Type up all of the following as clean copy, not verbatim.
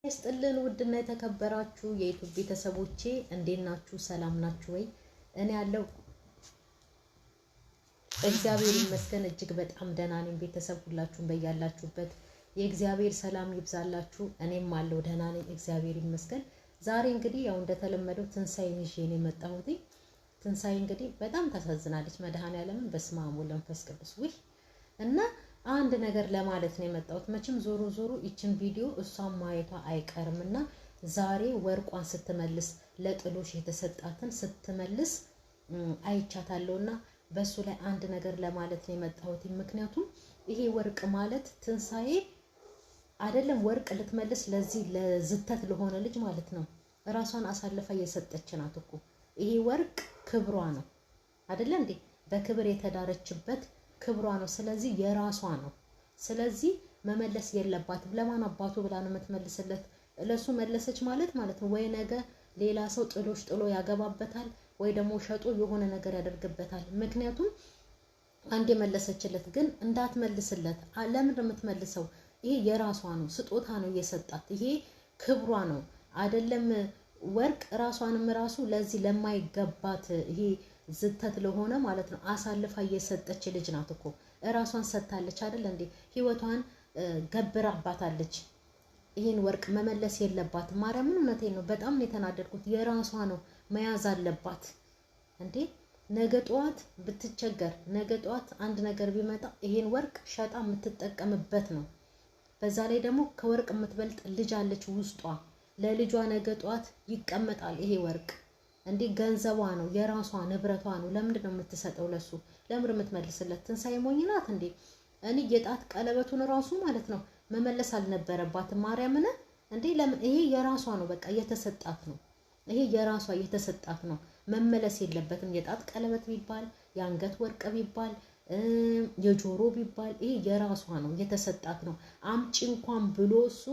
ይስጥልን ውድና የተከበራችሁ የዩቲዩብ ቤተሰቦቼ እንዴት ናችሁ? ሰላም ናችሁ ወይ? እኔ ያለው እግዚአብሔር ይመስገን እጅግ በጣም ደህና ነኝ። ቤተሰብ ሁላችሁም በያላችሁበት የእግዚአብሔር ሰላም ይብዛላችሁ። እኔም አለው ደህና ነኝ፣ እግዚአብሔር ይመስገን። ዛሬ እንግዲህ ያው እንደተለመደው ትንሳኤን ይዤ ነው የመጣሁት። ትንሳኤ እንግዲህ በጣም ታሳዝናለች። መድኃኔዓለም በስመ አብ ወወልድ ወመንፈስ ቅዱስ እና አንድ ነገር ለማለት ነው የመጣሁት። መቼም ዞሮ ዞሮ ይችን ቪዲዮ እሷን ማየቷ አይቀርምና ዛሬ ወርቋን ስትመልስ ለጥሎሽ የተሰጣትን ስትመልስ አይቻታለሁና በሱ ላይ አንድ ነገር ለማለት ነው የመጣሁት። ምክንያቱም ይሄ ወርቅ ማለት ትንሳኤ አይደለም ወርቅ ልትመልስ ለዚህ ለዝተት ለሆነ ልጅ ማለት ነው ራሷን አሳልፋ የሰጠች ናት እኮ። ይሄ ወርቅ ክብሯ ነው አይደለ እንዴ? በክብር የተዳረችበት ክብሯ ነው። ስለዚህ የራሷ ነው። ስለዚህ መመለስ የለባትም። ለማን አባቱ ብላ ነው የምትመልስለት? ለሱ መለሰች ማለት ነው ወይ ነገ ሌላ ሰው ጥሎሽ ጥሎ ያገባበታል ወይ ደግሞ ሸጦ የሆነ ነገር ያደርግበታል። ምክንያቱም አንድ የመለሰችለት ግን እንዳትመልስለት። ለምን ነው የምትመልሰው? ይሄ የራሷ ነው፣ ስጦታ ነው የሰጣት። ይሄ ክብሯ ነው አይደለም? ወርቅ ራሷንም ራሱ ለዚህ ለማይገባት ይሄ ዝተት ለሆነ ማለት ነው አሳልፋ እየሰጠች ልጅ ናት እኮ። ራሷን ሰጥታለች አይደል እንዴ? ህይወቷን ገብራባታለች። ይሄን ወርቅ መመለስ የለባትም። ማርያምን እውነቴን ነው። በጣም ነው የተናደድኩት። የራሷ ነው፣ መያዝ አለባት እንዴ። ነገ ጠዋት ብትቸገር፣ ነገ ጠዋት አንድ ነገር ቢመጣ ይሄን ወርቅ ሸጣ የምትጠቀምበት ነው። በዛ ላይ ደግሞ ከወርቅ የምትበልጥ ልጅ አለች ውስጧ። ለልጇ ነገ ጠዋት ይቀመጣል ይሄ ወርቅ እንዴ። ገንዘቧ ነው፣ የራሷ ንብረቷ ነው። ለምንድን ነው የምትሰጠው ለሱ? ለምን የምትመልስለት? ትንሳኤ ሞኝ ናት እንዴ? እኔ የጣት ቀለበቱን ራሱ ማለት ነው መመለስ አልነበረባትም። ማርያምን እንዴ! ለምን? ይሄ የራሷ ነው፣ በቃ የተሰጣት ነው። ይሄ የራሷ የተሰጣት ነው፣ መመለስ የለበትም። የጣት ቀለበት ቢባል፣ የአንገት ወርቅ ቢባል፣ የጆሮ ቢባል ይሄ የራሷ ነው፣ የተሰጣት ነው። አምጪ እንኳን ብሎ እሱ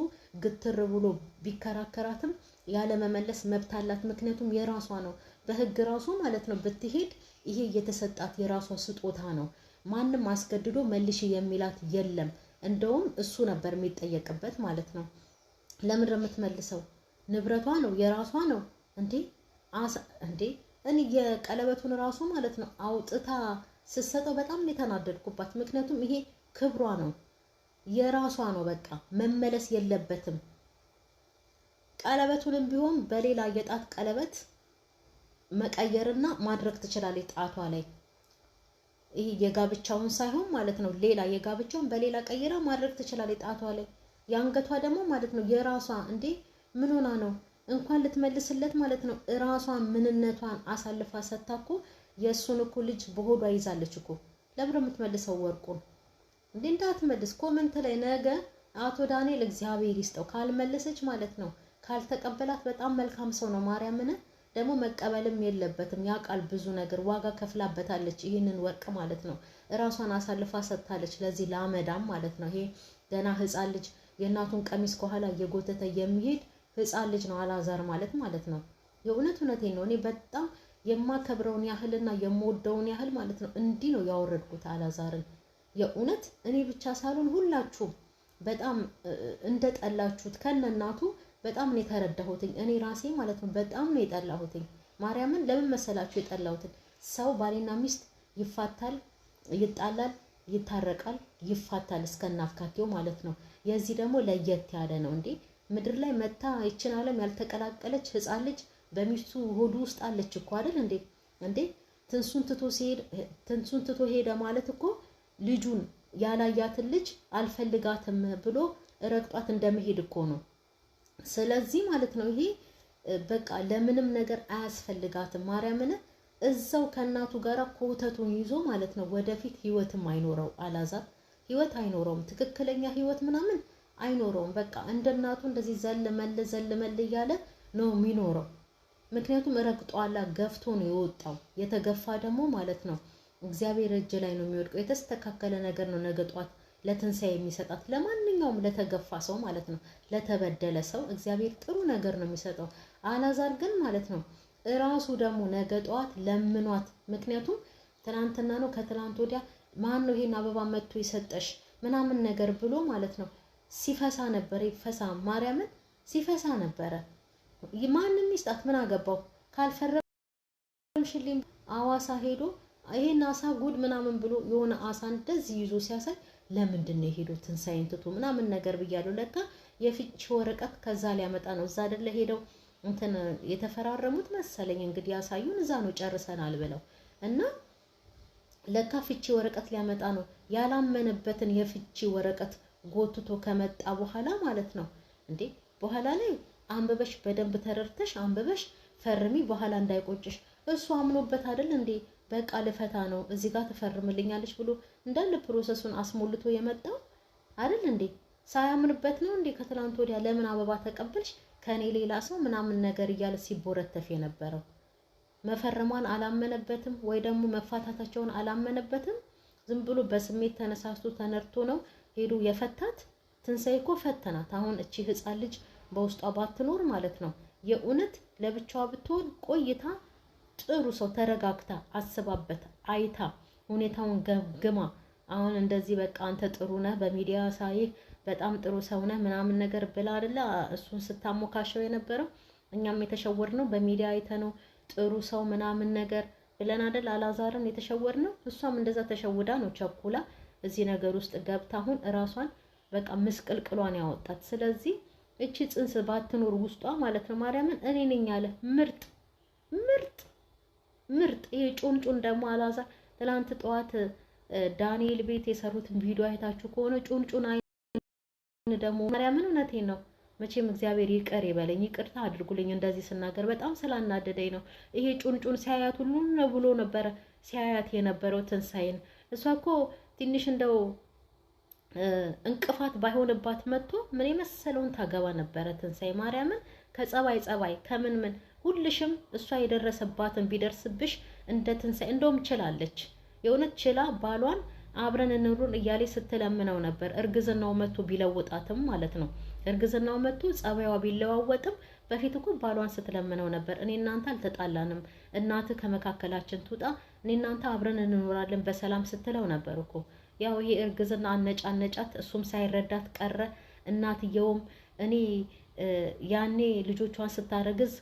ግትር ብሎ ቢከራከራትም ያለ መመለስ መብት አላት። ምክንያቱም የራሷ ነው። በህግ ራሱ ማለት ነው ብትሄድ ይሄ የተሰጣት የራሷ ስጦታ ነው። ማንም አስገድዶ መልሽ የሚላት የለም። እንደውም እሱ ነበር የሚጠየቅበት ማለት ነው። ለምን የምትመልሰው? ንብረቷ ነው፣ የራሷ ነው እንዴ እኔ የቀለበቱን ራሱ ማለት ነው አውጥታ ስትሰጠው በጣም የተናደድኩባት። ምክንያቱም ይሄ ክብሯ ነው፣ የራሷ ነው። በቃ መመለስ የለበትም። ቀለበቱንም ቢሆን በሌላ የጣት ቀለበት መቀየርና ማድረግ ትችላለች ጣቷ ላይ። ይሄ የጋብቻውን ሳይሆን ማለት ነው ሌላ የጋብቻውን በሌላ ቀይራ ማድረግ ትችላለች ጣቷ ላይ። የአንገቷ ደግሞ ማለት ነው የራሷ እንዴ። ምን ሆና ነው እንኳን ልትመልስለት ማለት ነው ራሷን ምንነቷን አሳልፋ ሰጥታ እኮ የእሱን እኮ ልጅ በሆዷ ይዛለች እኮ። ለምን የምትመልሰው ወርቁን እንዴ? እንዳትመልስ። ኮመንት ላይ ነገ አቶ ዳንኤል እግዚአብሔር ይስጠው ካልመለሰች ማለት ነው ካልተቀበላት በጣም መልካም ሰው ነው። ማርያምን ደግሞ መቀበልም የለበትም። ያውቃል ብዙ ነገር ዋጋ ከፍላበታለች። ይህንን ወርቅ ማለት ነው እራሷን አሳልፋ ሰጥታለች ለዚህ ለአመዳም ማለት ነው። ይሄ ገና ህፃን ልጅ የእናቱን ቀሚስ ከኋላ እየጎተተ የሚሄድ ህፃን ልጅ ነው አላዛር ማለት ነው። እውነቴን ነው። እኔ በጣም የማከብረውን ያህልና የምወደውን ያህል ማለት ነው እንዲህ ነው ያወረድኩት አላዛርን። የእውነት እኔ ብቻ ሳልሆን ሁላችሁም በጣም እንደጠላችሁት ከነናቱ በጣም ነው የተረዳሁትኝ። እኔ ራሴ ማለት ነው በጣም ነው የጠላሁትኝ። ማርያምን ለምን መሰላችሁ የጠላሁትኝ? ሰው ባልና ሚስት ይፋታል፣ ይጣላል፣ ይታረቃል፣ ይፋታል እስከናፍካቴው ማለት ነው። የዚህ ደግሞ ለየት ያለ ነው እንዴ። ምድር ላይ መታ ይችን ዓለም ያልተቀላቀለች ህፃን ልጅ በሚስቱ ሆዱ ውስጥ አለች እኮ አይደል እንዴ? ትንሱን ትቶ ሄደ ማለት እኮ ልጁን ያላያትን ልጅ አልፈልጋትም ብሎ ረግጧት እንደመሄድ እኮ ነው። ስለዚህ ማለት ነው ይሄ በቃ ለምንም ነገር አያስፈልጋትም። ማርያምን እዛው ከእናቱ ጋር ኮተቱን ይዞ ማለት ነው ወደፊት ህይወትም አይኖረው አላዛር፣ ህይወት አይኖረውም። ትክክለኛ ህይወት ምናምን አይኖረውም። በቃ እንደ እናቱ እንደዚህ ዘልመል እያለ ነው የሚኖረው። ምክንያቱም ረግጧላ፣ ገፍቶ ነው የወጣው። የተገፋ ደግሞ ማለት ነው እግዚአብሔር እጅ ላይ ነው የሚወድቀው። የተስተካከለ ነገር ነው ነገ ጧት ለትንሳኤ የሚሰጣት። ለማንኛውም ለተገፋ ሰው ማለት ነው ለተበደለ ሰው እግዚአብሔር ጥሩ ነገር ነው የሚሰጠው። አላዛር ግን ማለት ነው እራሱ ደግሞ ነገ ጧት ለምኗት። ምክንያቱም ትናንትና ነው ከትናንት ወዲያ ማን ነው ይሄን አበባ መጥቶ ይሰጠሽ ምናምን ነገር ብሎ ማለት ነው ሲፈሳ ነበር። ይፈሳ ማርያምን ሲፈሳ ነበረ። ማንም ይስጣት ምን አገባው? ካልፈረምሽልኝ አዋሳ ሄዶ ይሄን አሳ ጉድ ምናምን ብሎ የሆነ አሳ እንደዚህ ይዞ ሲያሳይ ለምንድን ነው የሄደው ትንሳኤን ትቶ ምናምን ነገር ብያለሁ። ለካ የፍቺ ወረቀት ከዛ ሊያመጣ ነው። እዛ አይደለ ሄደው እንትን የተፈራረሙት መሰለኝ እንግዲህ ያሳዩን እዛ ነው ጨርሰናል ብለው እና ለካ ፍቺ ወረቀት ሊያመጣ ነው። ያላመነበትን የፍቺ ወረቀት ጎትቶ ከመጣ በኋላ ማለት ነው እንዴ በኋላ ላይ አንበበሽ በደንብ ተረድተሽ አንበበሽ ፈርሚ በኋላ እንዳይቆጭሽ። እሱ አምኖበት አይደል እንዴ በቃ ልፈታ ነው እዚህ ጋር ትፈርምልኛለች ብሎ እንዳለ ፕሮሰሱን አስሞልቶ የመጣው አይደል እንዴ? ሳያምንበት ነው እንዴ ከትላንት ወዲያ ለምን አበባ ተቀበልሽ ከኔ ሌላ ሰው ምናምን ነገር እያለ ሲቦረተፍ የነበረው? መፈረሟን አላመነበትም ወይ ደግሞ መፋታታቸውን አላመነበትም። ዝም ብሎ በስሜት ተነሳስቶ ተነርቶ ነው ሄዶ የፈታት። ትንሳኤ እኮ ፈተናት። አሁን እቺ ህፃን ልጅ በውስጧ ባትኖር ማለት ነው የእውነት ለብቻዋ ብትሆን ቆይታ ጥሩ ሰው ተረጋግታ አስባበት አይታ ሁኔታውን ገምግማ አሁን እንደዚህ በቃ አንተ ጥሩ ነህ በሚዲያ ሳይህ በጣም ጥሩ ሰው ነህ ምናምን ነገር ብላ አይደለ እሱን ስታሞካሸው የነበረው። እኛም የተሸወርነው በሚዲያ አይተነው ጥሩ ሰው ምናምን ነገር ብለን አይደል አላዛርን የተሸወርነው። እሷም እንደዛ ተሸውዳ ነው ቸኩላ እዚህ ነገር ውስጥ ገብታ አሁን እራሷን በቃ ምስቅልቅሏን ያወጣት። ስለዚህ እቺ ጽንስ ባትኖር ውስጧ ማለት ነው ማርያምን እኔ ነኝ ያለ ምርጥ ምርጥ ምርጥ ይሄ ጩንጩን ደግሞ አላዛር ትላንት ጠዋት ዳንኤል ቤት የሰሩትን ቪዲዮ አይታችሁ ከሆነ ጩንጩን አይን ደግሞ ማርያምን እውነቴን ነው። መቼም እግዚአብሔር ይቅር ይበለኝ፣ ይቅርታ አድርጉልኝ እንደዚህ ስናገር በጣም ስላናደደኝ ነው። ይሄ ጩንጩን ሲያያት ሁሉ ነው ብሎ ነበረ ሲያያት የነበረው ትንሳኤን። እሷ እኮ ትንሽ እንደው እንቅፋት ባይሆንባት መጥቶ ምን የመሰለውን ታገባ ነበረ ትንሳኤ ማርያምን። ከጸባይ ከምን ምን ሁልሽም እሷ የደረሰባትን ቢደርስብሽ እንደ ትንሳኤ እንደውም ችላለች። የእውነት ችላ ባሏን አብረን እንኑር እያለች ስትለምነው ነበር። እርግዝናው መጥቶ ቢለውጣትም ማለት ነው እርግዝናው መጥቶ ጸባይዋ ቢለዋወጥም በፊት እኮ ባሏን ስትለምነው ነበር። እኔ እናንተ አልተጣላንም፣ እናትህ ከመካከላችን ትውጣ፣ እኔ እናንተ አብረን እንኖራለን በሰላም ስትለው ነበር እኮ። ያው ይሄ እርግዝና አነጫነጫት፣ እሱም ሳይረዳት ቀረ። እናትየውም እኔ ያኔ ልጆቿን ስታረግዝ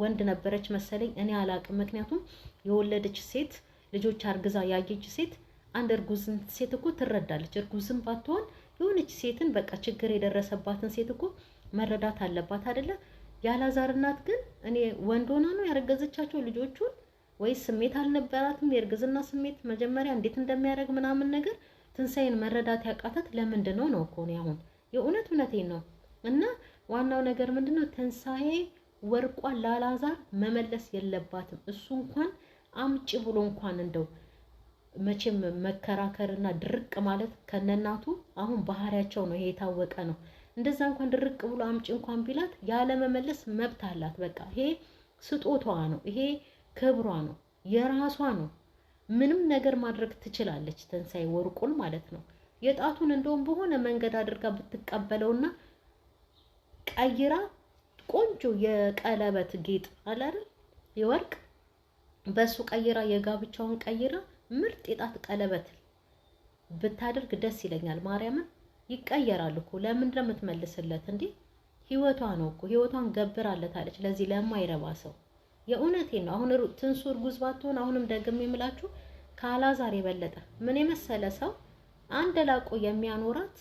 ወንድ ነበረች መሰለኝ እኔ አላቅም። ምክንያቱም የወለደች ሴት ልጆች አርግዛ ያየች ሴት አንድ እርጉዝን ሴት እኮ ትረዳለች። እርጉዝም ባትሆን የሆነች ሴትን በቃ ችግር የደረሰባትን ሴት እኮ መረዳት አለባት አይደለ? ያላዛር እናት ግን እኔ ወንድ ሆና ነው ያረገዘቻቸው ልጆቹን ወይስ ስሜት አልነበራትም? የእርግዝና ስሜት መጀመሪያ እንዴት እንደሚያደርግ ምናምን ነገር ትንሳኤን መረዳት ያቃታት ለምንድን ነው እኮ ነው አሁን እውነቴን ነው። እና ዋናው ነገር ምንድነው ትንሳኤ ወርቋን ላላዛር መመለስ የለባትም። እሱ እንኳን አምጪ ብሎ እንኳን እንደው መቼም መከራከርና ድርቅ ማለት ከነናቱ አሁን ባህሪያቸው ነው፣ ይሄ የታወቀ ነው። እንደዛ እንኳን ድርቅ ብሎ አምጪ እንኳን ቢላት ያለ መመለስ መብት አላት። በቃ ይሄ ስጦታዋ ነው፣ ይሄ ክብሯ ነው፣ የራሷ ነው። ምንም ነገር ማድረግ ትችላለች ትንሳኤ ወርቁን ማለት ነው። የጣቱን እንደውም በሆነ መንገድ አድርጋ ብትቀበለውና ቀይራ ቆንጆ የቀለበት ጌጥ አለ አይደል የወርቅ በሱ ቀይራ የጋብቻውን ቀይራ ምርጥ የጣት ቀለበት ብታደርግ ደስ ይለኛል። ማርያምን ይቀየራል እኮ ለምን ለምትመልስለት እንዴ? ህይወቷ ነው እኮ ህይወቷን ገብራለታለች ለዚህ ለማይረባ ሰው። የእውነቴን ነው። አሁን ትንሱ እርጉዝ ባትሆን አሁንም ደግሜ የምላችሁ ካላዛር የበለጠ ምን የመሰለ ሰው አንድ ላቆ የሚያኖራት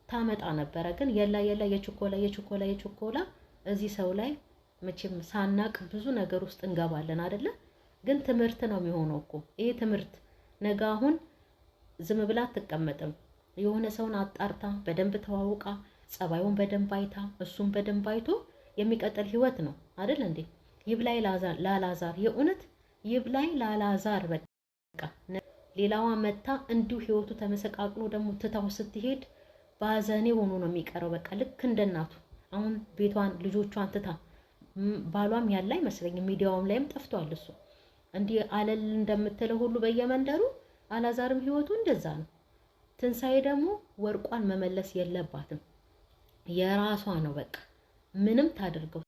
ታመጣ ነበረ። ግን የላ የችኮላ እዚህ ሰው ላይ መቼም ሳናቅ ብዙ ነገር ውስጥ እንገባለን አይደለ? ግን ትምህርት ነው የሚሆነው እኮ ይሄ ትምህርት። ነገ አሁን ዝም ብላ አትቀመጥም። የሆነ ሰውን አጣርታ በደንብ ተዋውቃ ጸባዩን በደንብ አይታ እሱን በደንብ አይቶ የሚቀጥል ህይወት ነው አይደል እንዴ? ይብላይ ላላዛር የእውነት ይብላይ ላላዛር። በቃ ሌላዋ መታ እንዲሁ ህይወቱ ተመሰቃቅሎ ደግሞ ትታው ስትሄድ ባዘኔ ሆኖ ነው የሚቀረው። በቃ ልክ እንደናቱ አሁን ቤቷን ልጆቿን ትታ ባሏም ያለ አይመስለኝም። ሚዲያውም ላይም ጠፍቷል። እሱ እንዲህ አለል እንደምትለው ሁሉ በየመንደሩ አላዛርም ህይወቱ እንደዛ ነው። ትንሳኤ ደግሞ ወርቋን መመለስ የለባትም። የራሷ ነው በቃ ምንም ታድርገው።